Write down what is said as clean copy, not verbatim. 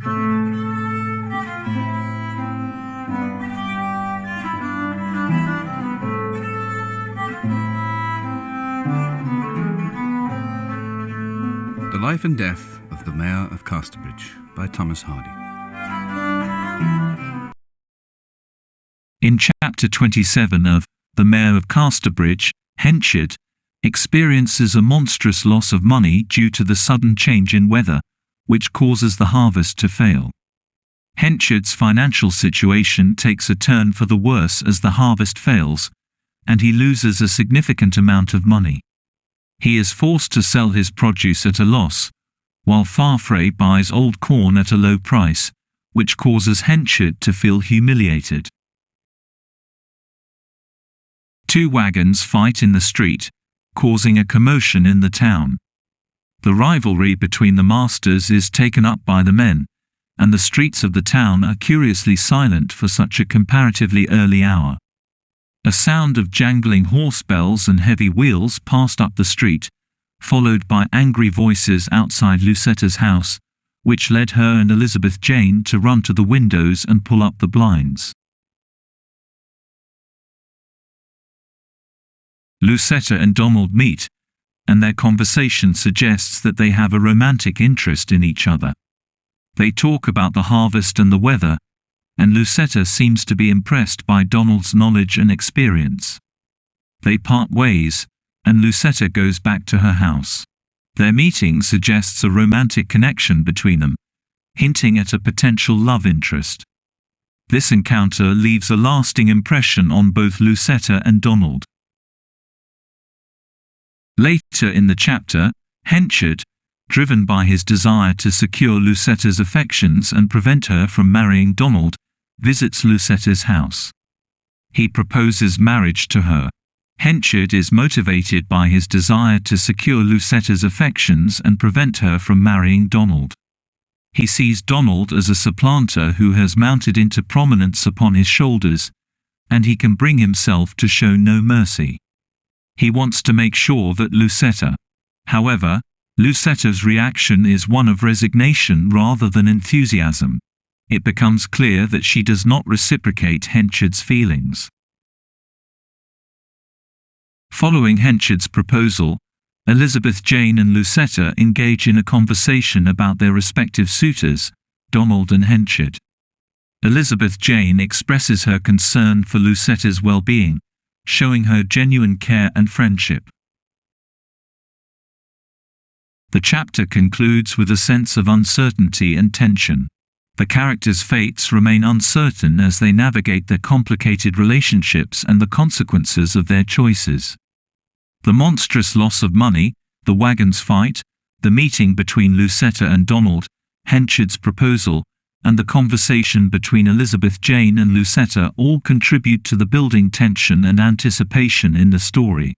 The Life and Death of the Mayor of Casterbridge by Thomas Hardy. In Chapter 27 of The Mayor of Casterbridge, Henchard experiences a monstrous loss of money due to the sudden change in weather, which causes the harvest to fail. Henchard's financial situation takes a turn for the worse as the harvest fails, and he loses a significant amount of money. He is forced to sell his produce at a loss, while Farfrae buys old corn at a low price, which causes Henchard to feel humiliated. Two wagons fight in the street, causing a commotion in the town. The rivalry between the masters is taken up by the men, and the streets of the town are curiously silent for such a comparatively early hour. A sound of jangling horse bells and heavy wheels passed up the street, followed by angry voices outside Lucetta's house, which led her and Elizabeth Jane to run to the windows and pull up the blinds. Lucetta and Donald meet, and their conversation suggests that they have a romantic interest in each other. They talk about the harvest and the weather, and Lucetta seems to be impressed by Donald's knowledge and experience. They part ways, and Lucetta goes back to her house. Their meeting suggests a romantic connection between them, hinting at a potential love interest. This encounter leaves a lasting impression on both Lucetta and Donald. Later in the chapter, Henchard, driven by his desire to secure Lucetta's affections and prevent her from marrying Donald, visits Lucetta's house. He proposes marriage to her. Henchard is motivated by his desire to secure Lucetta's affections and prevent her from marrying Donald. He sees Donald as a supplanter who has mounted into prominence upon his shoulders, and he can bring himself to show no mercy. He wants to make sure that Lucetta. However, Lucetta's reaction is one of resignation rather than enthusiasm. It becomes clear that she does not reciprocate Henchard's feelings. Following Henchard's proposal, Elizabeth Jane and Lucetta engage in a conversation about their respective suitors, Donald and Henchard. Elizabeth Jane expresses her concern for Lucetta's well-being, showing her genuine care and friendship. The chapter concludes with a sense of uncertainty and tension. The characters' fates remain uncertain as they navigate their complicated relationships and the consequences of their choices. The monstrous loss of money, the wagon's fight, the meeting between Lucetta and Donald, Henchard's proposal, and the conversation between Elizabeth Jane and Lucetta all contribute to the building tension and anticipation in the story.